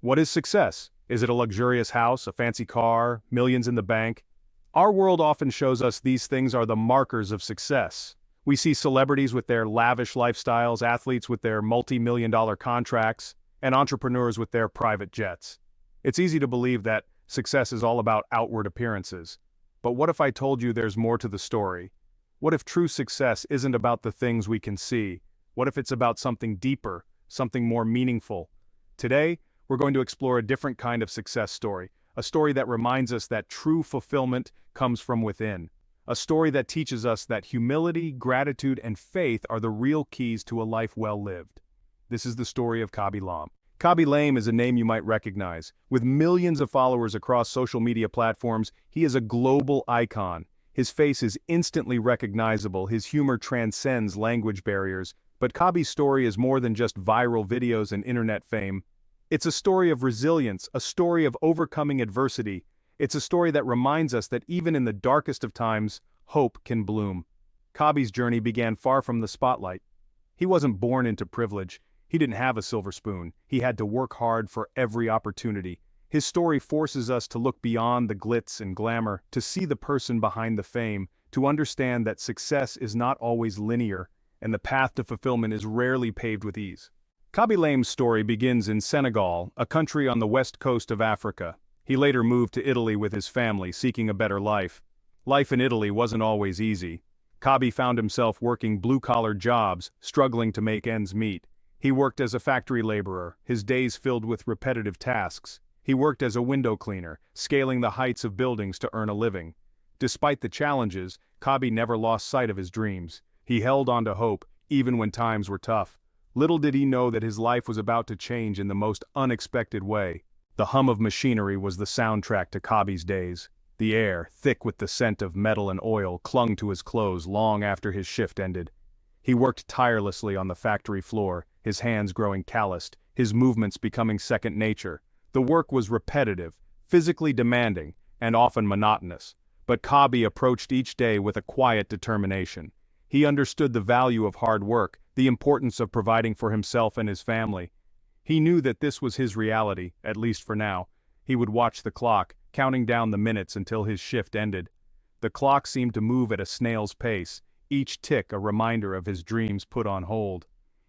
What is success? Is it a luxurious house, a fancy car, millions in the bank? Our world often shows us these things are the markers of success. We see celebrities with their lavish lifestyles, athletes with their multi-million-dollar contracts, and entrepreneurs with their private jets. It's easy to believe that success is all about outward appearances. But what if I told you there's more to the story? What if true success isn't about the things we can see? What if it's about something deeper, something more meaningful? Today, we're going to explore a different kind of success story, a story that reminds us that true fulfillment comes from within. A story that teaches us that humility, gratitude, and faith are the real keys to a life well lived. This is the story of Khaby. Khaby is a name you might recognize. With millions of followers across social media platforms, he is a global icon. His face is instantly recognizable, his humor transcends language barriers, but Khaby's story is more than just viral videos and internet fame. It's a story of resilience, a story of overcoming adversity. It's a story that reminds us that even in the darkest of times, hope can bloom. Khaby's journey began far from the spotlight. He wasn't born into privilege. He didn't have a silver spoon. He had to work hard for every opportunity. His story forces us to look beyond the glitz and glamour, to see the person behind the fame, to understand that success is not always linear, and the path to fulfillment is rarely paved with ease. Khaby's story begins in Senegal, a country on the west coast of Africa. He later moved to Italy with his family, seeking a better life. Life in Italy wasn't always easy. Khaby found himself working blue-collar jobs, struggling to make ends meet. He worked as a factory laborer, his days filled with repetitive tasks. He worked as a window cleaner, scaling the heights of buildings to earn a living. Despite the challenges, Khaby never lost sight of his dreams. He held on to hope, even when times were tough. Little did he know that his life was about to change in the most unexpected way. The hum of machinery was the soundtrack to Khaby's days. The air, thick with the scent of metal and oil, clung to his clothes long after his shift ended. He worked tirelessly on the factory floor, his hands growing calloused, his movements becoming second nature. The work was repetitive, physically demanding, and often monotonous. But Khaby approached each day with a quiet determination. He understood the value of hard work, the importance of providing for himself and his family. He knew that this was his reality, at least for now. He would watch the clock, counting down the minutes until his shift ended. The clock seemed to move at a snail's pace, each tick a reminder of his dreams put on hold.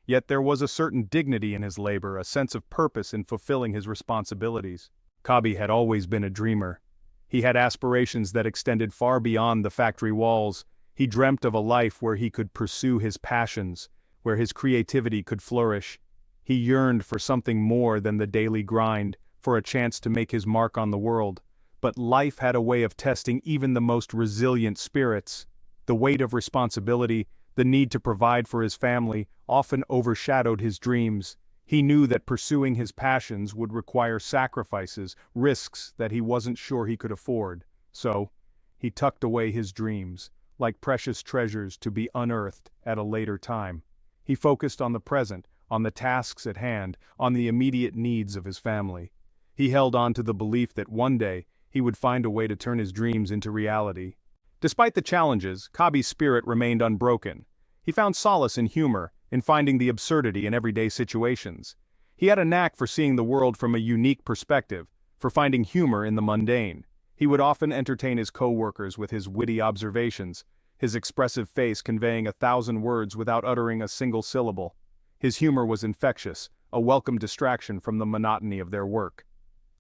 Yet there was a certain dignity in his labor, a sense of purpose in fulfilling his responsibilities. Khaby had always been a dreamer. He had aspirations that extended far beyond the factory walls. He dreamt of a life where he could pursue his passions, where his creativity could flourish. He yearned for something more than the daily grind, for a chance to make his mark on the world. But life had a way of testing even the most resilient spirits. The weight of responsibility, the need to provide for his family, often overshadowed his dreams. He knew that pursuing his passions would require sacrifices, risks that he wasn't sure he could afford. So, he tucked away his dreams, like precious treasures to be unearthed at a later time. He focused on the present, on the tasks at hand, on the immediate needs of his family. He held on to the belief that one day, he would find a way to turn his dreams into reality. Despite the challenges, Khaby's spirit remained unbroken. He found solace in humor, in finding the absurdity in everyday situations. He had a knack for seeing the world from a unique perspective, for finding humor in the mundane. He would often entertain his co-workers with his witty observations, his expressive face conveying 1,000 words without uttering a single syllable. His humor was infectious, a welcome distraction from the monotony of their work.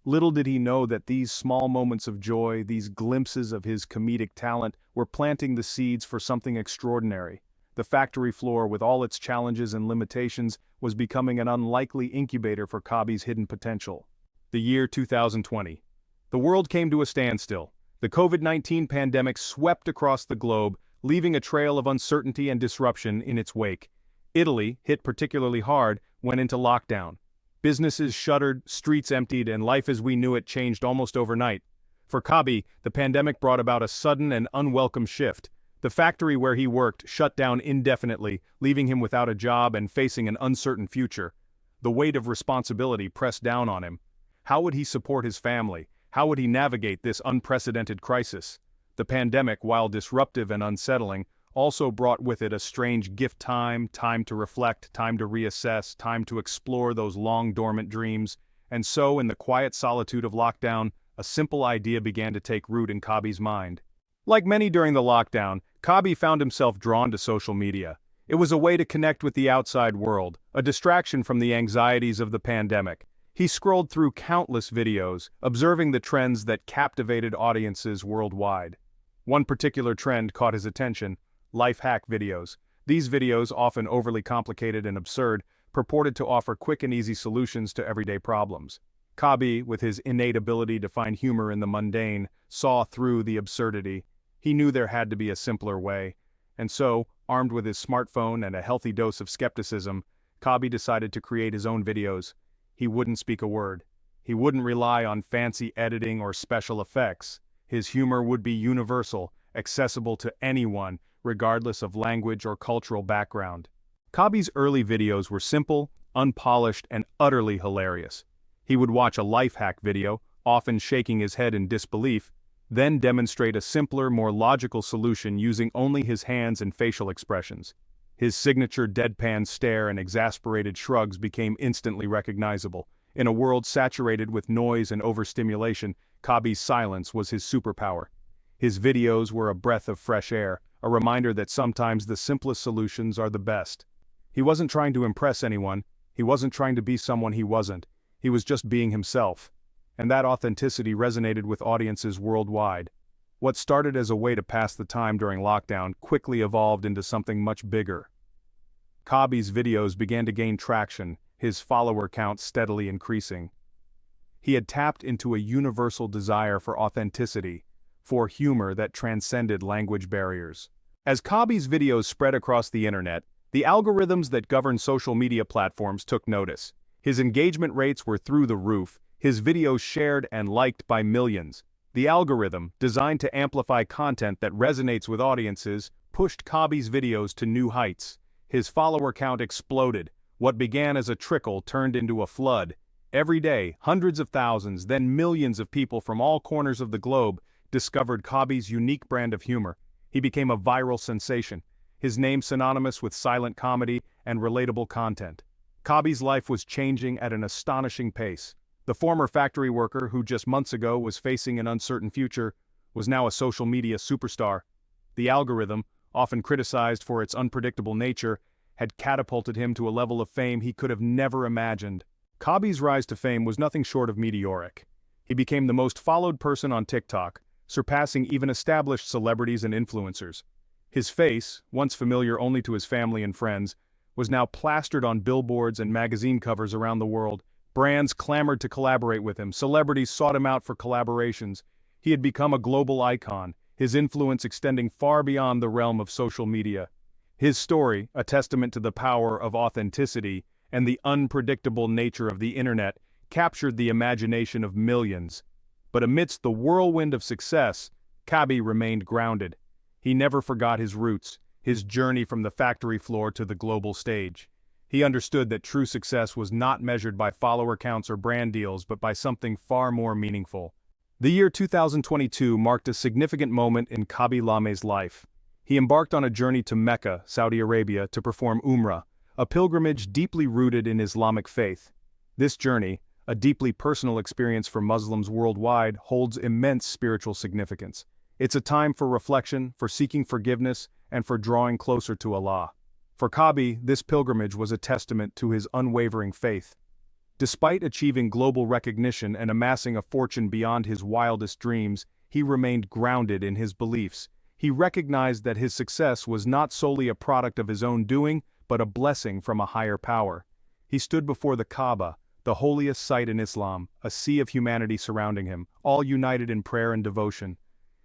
Little did he know that these small moments of joy, these glimpses of his comedic talent, were planting the seeds for something extraordinary. The factory floor, with all its challenges and limitations, was becoming an unlikely incubator for Khaby's hidden potential. The year 2020. The world came to a standstill. The COVID-19 pandemic swept across the globe, leaving a trail of uncertainty and disruption in its wake. Italy, hit particularly hard, went into lockdown. Businesses shuttered, streets emptied, and life as we knew it changed almost overnight. For Khaby, the pandemic brought about a sudden and unwelcome shift. The factory where he worked shut down indefinitely, leaving him without a job and facing an uncertain future. The weight of responsibility pressed down on him. How would he support his family? How would he navigate this unprecedented crisis? The pandemic, while disruptive and unsettling, also brought with it a strange gift time to reflect, time to reassess, time to explore those long dormant dreams. And so, in the quiet solitude of lockdown, a simple idea began to take root in Khaby's mind. Like many during the lockdown, Khaby found himself drawn to social media. It was a way to connect with the outside world, a distraction from the anxieties of the pandemic. He scrolled through countless videos, observing the trends that captivated audiences worldwide. One particular trend caught his attention: life hack videos. These videos, often overly complicated and absurd, purported to offer quick and easy solutions to everyday problems. Khaby, with his innate ability to find humor in the mundane, saw through the absurdity. He knew there had to be a simpler way. And so, armed with his smartphone and a healthy dose of skepticism, Khaby decided to create his own videos. He wouldn't speak a word. He wouldn't rely on fancy editing or special effects. His humor would be universal, accessible to anyone, regardless of language or cultural background. Khaby's early videos were simple, unpolished, and utterly hilarious. He would watch a life hack video, often shaking his head in disbelief, then demonstrate a simpler, more logical solution using only his hands and facial expressions. His signature deadpan stare and exasperated shrugs became instantly recognizable. In a world saturated with noise and overstimulation, Khaby's silence was his superpower. His videos were a breath of fresh air, a reminder that sometimes the simplest solutions are the best. He wasn't trying to impress anyone. He wasn't trying to be someone he wasn't. He was just being himself. And that authenticity resonated with audiences worldwide. What started as a way to pass the time during lockdown quickly evolved into something much bigger. Khaby's videos began to gain traction, his follower count steadily increasing. He had tapped into a universal desire for authenticity, for humor that transcended language barriers. As Khaby's videos spread across the internet, the algorithms that govern social media platforms took notice. His engagement rates were through the roof, his videos shared and liked by millions. The algorithm, designed to amplify content that resonates with audiences, pushed Khaby's videos to new heights. His follower count exploded. What began as a trickle turned into a flood. Every day, hundreds of thousands, then millions of people from all corners of the globe discovered Khaby's unique brand of humor. He became a viral sensation, his name synonymous with silent comedy and relatable content. Khaby's life was changing at an astonishing pace. The former factory worker who just months ago was facing an uncertain future was now a social media superstar. The algorithm, often criticized for its unpredictable nature, had catapulted him to a level of fame he could have never imagined. Khaby's rise to fame was nothing short of meteoric. He became the most followed person on TikTok, surpassing even established celebrities and influencers. His face, once familiar only to his family and friends, was now plastered on billboards and magazine covers around the world. Brands clamored to collaborate with him, celebrities sought him out for collaborations. He had become a global icon, his influence extending far beyond the realm of social media. His story, a testament to the power of authenticity and the unpredictable nature of the internet, captured the imagination of millions. But amidst the whirlwind of success, Khaby remained grounded. He never forgot his roots, his journey from the factory floor to the global stage. He understood that true success was not measured by follower counts or brand deals, but by something far more meaningful. The year 2022 marked a significant moment in Khaby Lame's life. He embarked on a journey to Mecca, Saudi Arabia, to perform Umrah, a pilgrimage deeply rooted in Islamic faith. This journey, a deeply personal experience for Muslims worldwide, holds immense spiritual significance. It's a time for reflection, for seeking forgiveness, and for drawing closer to Allah. For Khaby, this pilgrimage was a testament to his unwavering faith. Despite achieving global recognition and amassing a fortune beyond his wildest dreams, he remained grounded in his beliefs. He recognized that his success was not solely a product of his own doing, but a blessing from a higher power. He stood before the Kaaba, the holiest site in Islam, a sea of humanity surrounding him, all united in prayer and devotion.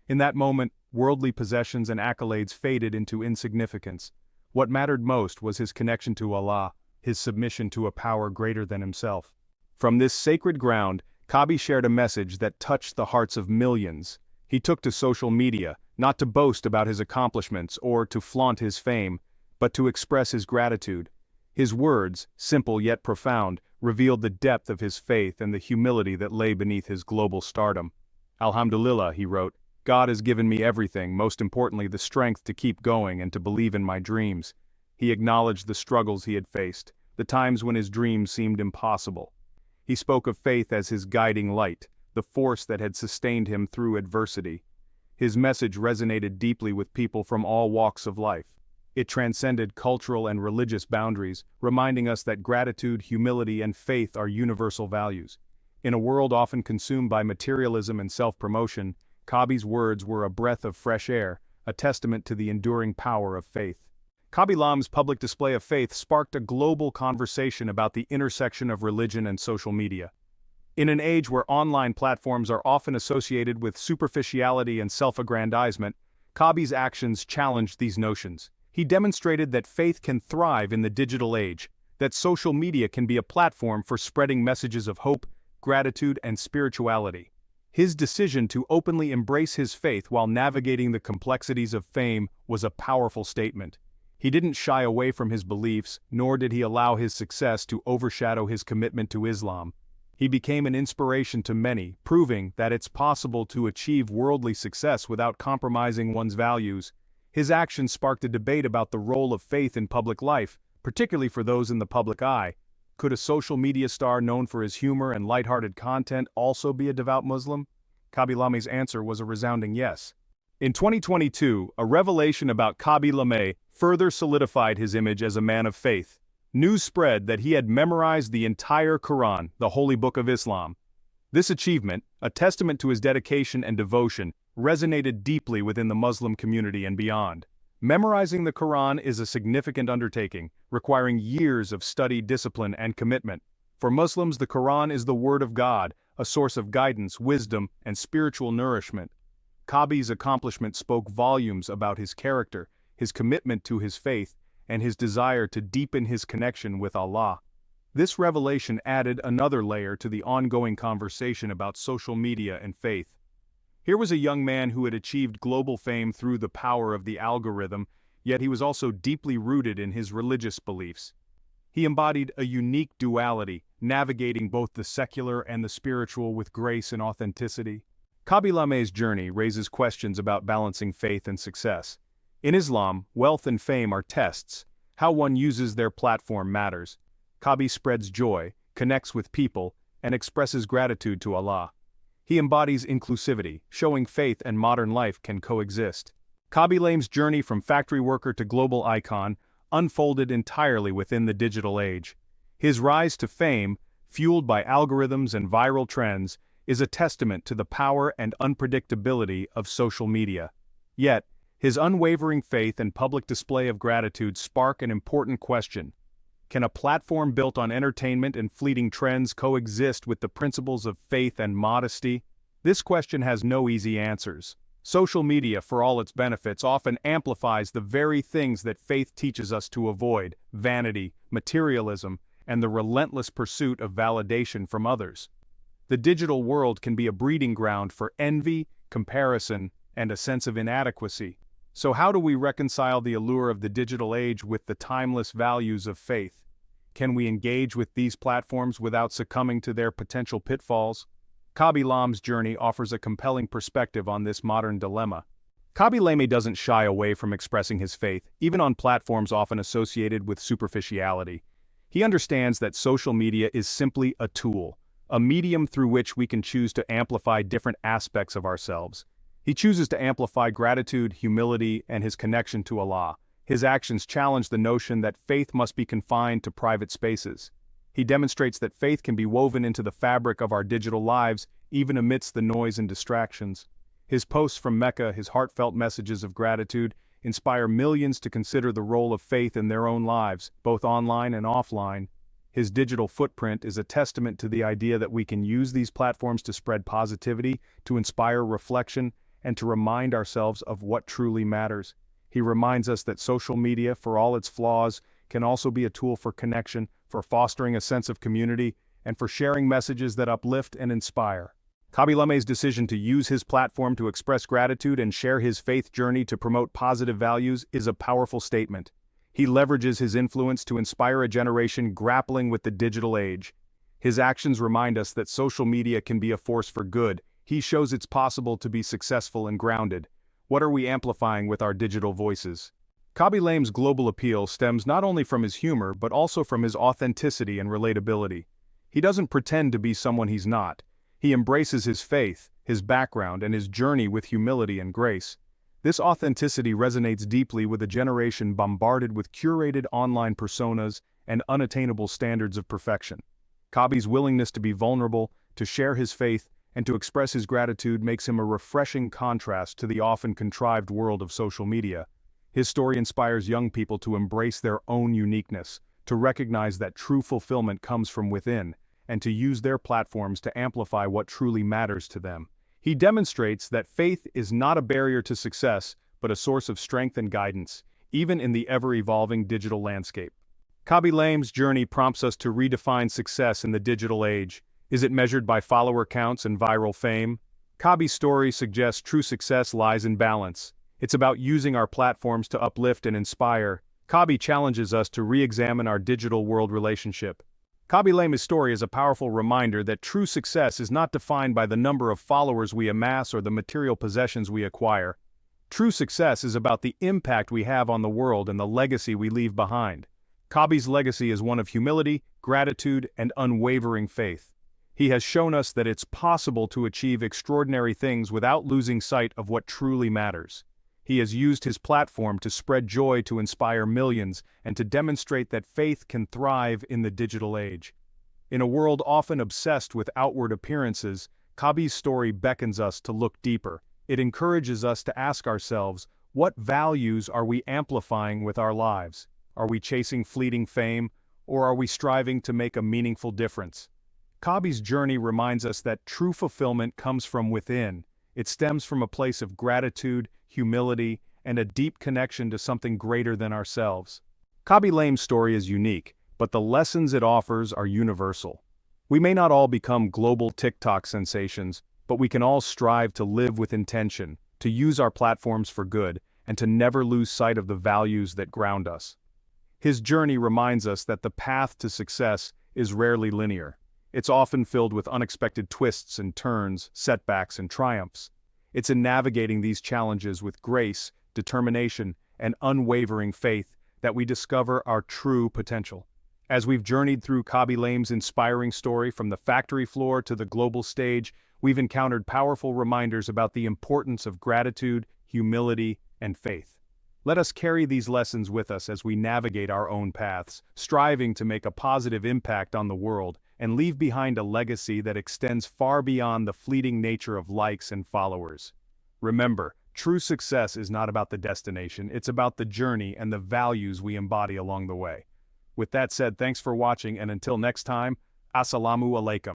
In that moment, worldly possessions and accolades faded into insignificance. What mattered most was his connection to Allah, his submission to a power greater than himself. From this sacred ground, Khaby shared a message that touched the hearts of millions. He took to social media, not to boast about his accomplishments or to flaunt his fame, but to express his gratitude. His words, simple yet profound, revealed the depth of his faith and the humility that lay beneath his global stardom. "Alhamdulillah," he wrote, "God has given me everything, most importantly the strength to keep going and to believe in my dreams." He acknowledged the struggles he had faced, the times when his dreams seemed impossible. He spoke of faith as his guiding light, the force that had sustained him through adversity. His message resonated deeply with people from all walks of life. It transcended cultural and religious boundaries, reminding us that gratitude, humility, and faith are universal values. In a world often consumed by materialism and self-promotion, Khaby's words were a breath of fresh air, a testament to the enduring power of faith. Khaby Lam's public display of faith sparked a global conversation about the intersection of religion and social media. In an age where online platforms are often associated with superficiality and self-aggrandizement, Khaby's actions challenged these notions. He demonstrated that faith can thrive in the digital age, that social media can be a platform for spreading messages of hope, gratitude, and spirituality. His decision to openly embrace his faith while navigating the complexities of fame was a powerful statement. He didn't shy away from his beliefs, nor did he allow his success to overshadow his commitment to Islam. He became an inspiration to many, proving that it's possible to achieve worldly success without compromising one's values. His actions sparked a debate about the role of faith in public life, particularly for those in the public eye. Could a social media star known for his humor and lighthearted content also be a devout Muslim? Khaby Lam's answer was a resounding yes. In 2022, a revelation about Khaby Lame further solidified his image as a man of faith. News spread that he had memorized the entire Quran, the holy book of Islam. This achievement, a testament to his dedication and devotion, resonated deeply within the Muslim community and beyond. Memorizing the Quran is a significant undertaking, requiring years of study, discipline, and commitment. For Muslims, the Quran is the word of God, a source of guidance, wisdom, and spiritual nourishment. Khaby's accomplishment spoke volumes about his character, his commitment to his faith, and his desire to deepen his connection with Allah. This revelation added another layer to the ongoing conversation about social media and faith. Here was a young man who had achieved global fame through the power of the algorithm, yet he was also deeply rooted in his religious beliefs. He embodied a unique duality, navigating both the secular and the spiritual with grace and authenticity. Khaby Lame's journey raises questions about balancing faith and success. In Islam, wealth and fame are tests. How one uses their platform matters. Khaby spreads joy, connects with people, and expresses gratitude to Allah. He embodies inclusivity, showing faith and modern life can coexist. Khaby Lame's journey from factory worker to global icon unfolded entirely within the digital age. His rise to fame, fueled by algorithms and viral trends, is a testament to the power and unpredictability of social media. Yet, his unwavering faith and public display of gratitude spark an important question. Can a platform built on entertainment and fleeting trends coexist with the principles of faith and modesty? This question has no easy answers. Social media, for all its benefits, often amplifies the very things that faith teaches us to avoid: vanity, materialism, and the relentless pursuit of validation from others. The digital world can be a breeding ground for envy, comparison, and a sense of inadequacy. So how do we reconcile the allure of the digital age with the timeless values of faith? Can we engage with these platforms without succumbing to their potential pitfalls? Khaby Lame's journey offers a compelling perspective on this modern dilemma. Khaby Lame doesn't shy away from expressing his faith, even on platforms often associated with superficiality. He understands that social media is simply a tool, a medium through which we can choose to amplify different aspects of ourselves. He chooses to amplify gratitude, humility, and his connection to Allah. His actions challenge the notion that faith must be confined to private spaces. He demonstrates that faith can be woven into the fabric of our digital lives, even amidst the noise and distractions. His posts from Mecca, his heartfelt messages of gratitude, inspire millions to consider the role of faith in their own lives, both online and offline. His digital footprint is a testament to the idea that we can use these platforms to spread positivity, to inspire reflection, and to remind ourselves of what truly matters. He reminds us that social media, for all its flaws, can also be a tool for connection, for fostering a sense of community, and for sharing messages that uplift and inspire. Khaby Lame's decision to use his platform to express gratitude and share his faith journey to promote positive values is a powerful statement. He leverages his influence to inspire a generation grappling with the digital age. His actions remind us that social media can be a force for good. He shows it's possible to be successful and grounded. What are we amplifying with our digital voices? Khaby Lame's global appeal stems not only from his humor but also from his authenticity and relatability. He doesn't pretend to be someone he's not. He embraces his faith, his background, and his journey with humility and grace. This authenticity resonates deeply with a generation bombarded with curated online personas and unattainable standards of perfection. Khaby's willingness to be vulnerable, to share his faith, and to express his gratitude makes him a refreshing contrast to the often contrived world of social media. His story inspires young people to embrace their own uniqueness, to recognize that true fulfillment comes from within, and to use their platforms to amplify what truly matters to them. He demonstrates that faith is not a barrier to success, but a source of strength and guidance, even in the ever-evolving digital landscape. Khaby Lame's journey prompts us to redefine success in the digital age. Is it measured by follower counts and viral fame? Khaby's story suggests true success lies in balance. It's about using our platforms to uplift and inspire. Khaby challenges us to re-examine our digital world relationship. Khaby Lame's story is a powerful reminder that true success is not defined by the number of followers we amass or the material possessions we acquire. True success is about the impact we have on the world and the legacy we leave behind. Khaby's legacy is one of humility, gratitude, and unwavering faith. He has shown us that it's possible to achieve extraordinary things without losing sight of what truly matters. He has used his platform to spread joy, to inspire millions, and to demonstrate that faith can thrive in the digital age. In a world often obsessed with outward appearances, Khaby's story beckons us to look deeper. It encourages us to ask ourselves, what values are we amplifying with our lives? Are we chasing fleeting fame, or are we striving to make a meaningful difference? Khaby's journey reminds us that true fulfillment comes from within. It stems from a place of gratitude, humility, and a deep connection to something greater than ourselves. Khaby Lame's story is unique, but the lessons it offers are universal. We may not all become global TikTok sensations, but we can all strive to live with intention, to use our platforms for good, and to never lose sight of the values that ground us. His journey reminds us that the path to success is rarely linear. It's often filled with unexpected twists and turns, setbacks and triumphs. It's in navigating these challenges with grace, determination, and unwavering faith that we discover our true potential. As we've journeyed through Khaby Lame's inspiring story from the factory floor to the global stage, we've encountered powerful reminders about the importance of gratitude, humility, and faith. Let us carry these lessons with us as we navigate our own paths, striving to make a positive impact on the world and leave behind a legacy that extends far beyond the fleeting nature of likes and followers. Remember, true success is not about the destination, it's about the journey and the values we embody along the way. With that said, thanks for watching, and until next time, Assalamu alaikum.